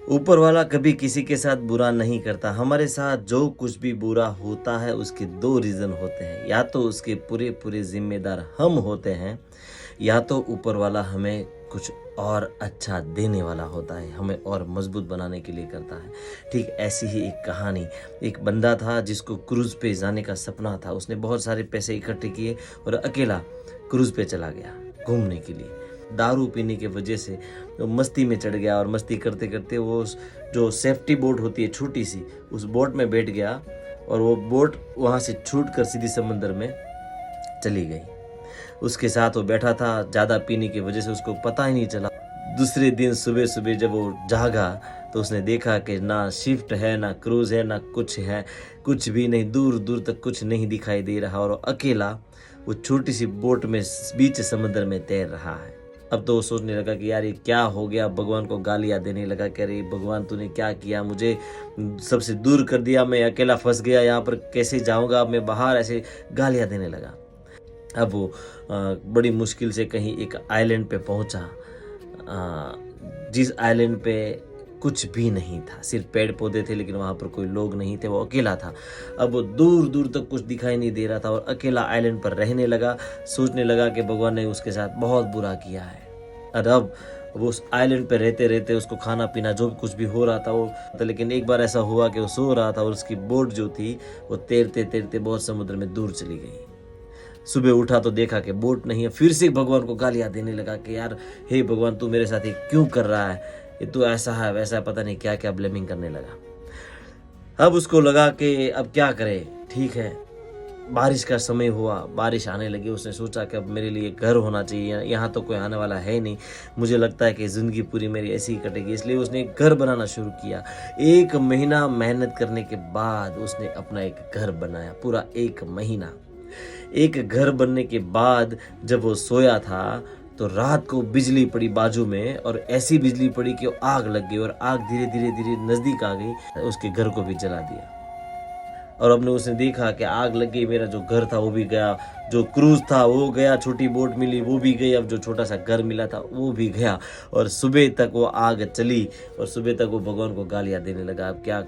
ऊपर वाला कभी किसी के साथ बुरा नहीं करता। हमारे साथ जो कुछ भी बुरा होता है उसके दो रीज़न होते हैं, या तो उसके पूरे पूरे ज़िम्मेदार हम होते हैं, या तो ऊपर वाला हमें कुछ और अच्छा देने वाला होता है, हमें और मजबूत बनाने के लिए करता है। ठीक ऐसी ही एक कहानी, एक बंदा था जिसको क्रूज़ पे जाने का सपना था। उसने बहुत सारे पैसे इकट्ठे किए और अकेला क्रूज़ पे चला गया घूमने के लिए। दारू पीने की वजह से वो मस्ती में चढ़ गया और मस्ती करते करते वो जो सेफ्टी बोट होती है छोटी सी, उस बोट में बैठ गया और वो बोट वहाँ से छूट कर सीधी समंदर में चली गई। उसके साथ वो बैठा था, ज़्यादा पीने की वजह से उसको पता ही नहीं चला। दूसरे दिन सुबह सुबह जब वो जागा तो उसने देखा कि ना शिफ्ट है, ना क्रूज़ है, ना कुछ है, कुछ भी नहीं, दूर दूर तक कुछ नहीं दिखाई दे रहा और अकेला वो छोटी सी बोट में बीच समंदर में तैर रहा है। अब तो वो सोचने लगा कि यार ये क्या हो गया, भगवान को गालियाँ देने लगा कि अरे भगवान तूने क्या किया, मुझे सबसे दूर कर दिया, मैं अकेला फंस गया, यहाँ पर कैसे जाऊँगा मैं बाहर, ऐसे गालियाँ देने लगा। अब वो बड़ी मुश्किल से कहीं एक आइलैंड पे पहुंचा, जिस आइलैंड पे कुछ भी नहीं था, सिर्फ पेड़ पौधे थे, लेकिन वहाँ पर कोई लोग नहीं थे, वो अकेला था। अब वो दूर दूर तक कुछ दिखाई नहीं दे रहा था और अकेला आइलैंड पर रहने लगा। सोचने लगा कि भगवान ने उसके साथ बहुत बुरा किया है। और अब वो उस आइलैंड पे रहते रहते उसको खाना पीना जो कुछ भी हो रहा था वो, लेकिन एक बार ऐसा हुआ कि वो सो रहा था और उसकी बोट जो थी वो तैरते तैरते बहुत समुद्र में दूर चली गई। सुबह उठा तो देखा कि बोट नहीं है। फिर से भगवान को गालियां देने लगा कि यार हे भगवान तू मेरे साथ ये क्यों कर रहा है, ये तो ऐसा है वैसा है, पता नहीं क्या क्या ब्लेमिंग करने लगा। अब उसको लगा कि अब क्या करे, ठीक है बारिश का समय हुआ, बारिश आने लगी। उसने सोचा कि अब मेरे लिए घर होना चाहिए, यहाँ तो कोई आने वाला है नहीं, मुझे लगता है कि ज़िंदगी पूरी मेरी ऐसी ही कटेगी। इसलिए उसने एक घर बनाना शुरू किया। 1 महीना मेहनत करने के बाद उसने अपना एक घर बनाया, पूरा 1 महीना। एक घर बनने के बाद जब वो सोया था तो रात को बिजली पड़ी बाजू में, और ऐसी बिजली पड़ी कि आग लग गई और आग धीरे धीरे धीरे नज़दीक आ गई, उसके घर को भी जला दिया। और अब उसने देखा कि आग लग गई, मेरा जो घर था वो भी गया, जो क्रूज था वो गया, छोटी बोट मिली वो भी गई, अब जो छोटा सा घर मिला था वो भी गया। और सुबह तक वो आग चली और सुबह तक वो भगवान को गालियां देने लगा, अब क्या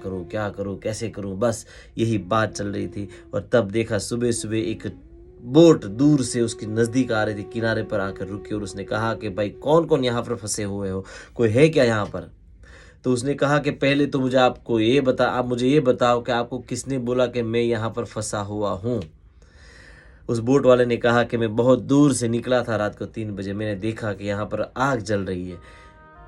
करूं कैसे करूं, बस यही बात चल रही थी। और तब देखा सुबह सुबह एक बोट दूर से उसकी नज़दीक आ रही थी, किनारे पर आकर रुकी और उसने कहा कि भाई कौन कौन यहाँ पर फंसे हुए हो, कोई है क्या यहाँ पर। तो उसने कहा कि पहले तो मुझे आप मुझे ये बताओ कि आपको किसने बोला कि मैं यहाँ पर फंसा हुआ हूँ। उस बोट वाले ने कहा कि मैं बहुत दूर से निकला था, रात को 3 बजे मैंने देखा कि यहाँ पर आग जल रही है,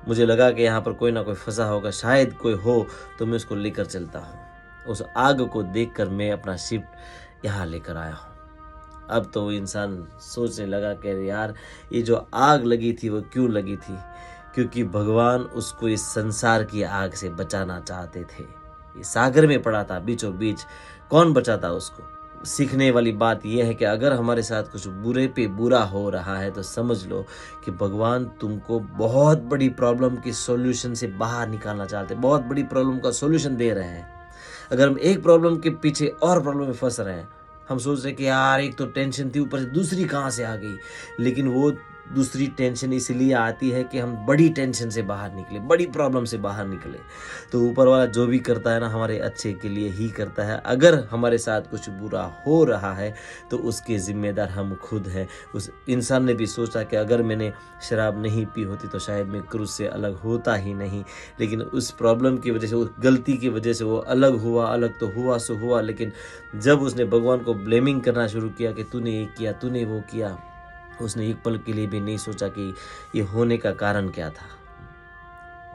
मुझे लगा कि यहाँ पर कोई ना कोई फंसा होगा, शायद कोई हो तो मैं उसको लेकर चलता हूँ। उस आग को देखकर मैं अपना शिप यहाँ लेकर आया हूँ। अब तो वो इंसान सोचने लगा कि यार ये जो आग लगी थी वो क्यों लगी थी, क्योंकि भगवान उसको इस संसार की आग से बचाना चाहते थे। ये सागर में पड़ा था बीचों बीच, कौन बचाता उसको। सीखने वाली बात यह है कि अगर हमारे साथ कुछ बुरे पे बुरा हो रहा है तो समझ लो कि भगवान तुमको बहुत बड़ी प्रॉब्लम की सॉल्यूशन से बाहर निकालना चाहते हैं, बहुत बड़ी प्रॉब्लम का सॉल्यूशन दे रहे हैं। अगर हम एक प्रॉब्लम के पीछे और प्रॉब्लम में फंस रहे हैं, हम सोच रहे कि यार एक तो टेंशन थी, ऊपर से दूसरी कहाँ से आ गई, लेकिन वो दूसरी टेंशन इसलिए आती है कि हम बड़ी टेंशन से बाहर निकले, बड़ी प्रॉब्लम से बाहर निकले। तो ऊपर वाला जो भी करता है ना हमारे अच्छे के लिए ही करता है। अगर हमारे साथ कुछ बुरा हो रहा है तो उसके जिम्मेदार हम खुद हैं। उस इंसान ने भी सोचा कि अगर मैंने शराब नहीं पी होती तो शायद मैं क्रूज से अलग होता ही नहीं, लेकिन उस प्रॉब्लम की वजह से, उस गलती की वजह से वो अलग हुआ। अलग तो हुआ सो हुआ, लेकिन जब उसने भगवान को ब्लेमिंग करना शुरू किया कि तूने ये किया, तूने वो किया, उसने एक पल के लिए भी नहीं सोचा कि ये होने का कारण क्या था।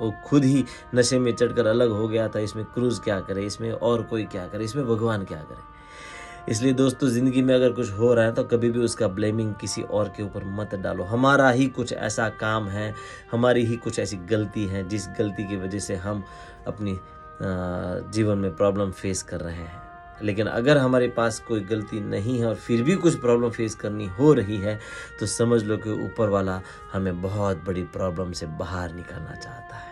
वो खुद ही नशे में चढ़कर अलग हो गया था। इसमें क्रूज क्या करे, इसमें और कोई क्या करे, इसमें भगवान क्या करे। इसलिए दोस्तों ज़िंदगी में अगर कुछ हो रहा है तो कभी भी उसका ब्लेमिंग किसी और के ऊपर मत डालो। हमारा ही कुछ ऐसा काम है, हमारी ही कुछ ऐसी गलती है जिस गलती की वजह से हम अपनी जीवन में प्रॉब्लम फेस कर रहे हैं। लेकिन अगर हमारे पास कोई गलती नहीं है और फिर भी कुछ प्रॉब्लम फेस करनी हो रही है तो समझ लो कि ऊपर वाला हमें बहुत बड़ी प्रॉब्लम से बाहर निकालना चाहता है।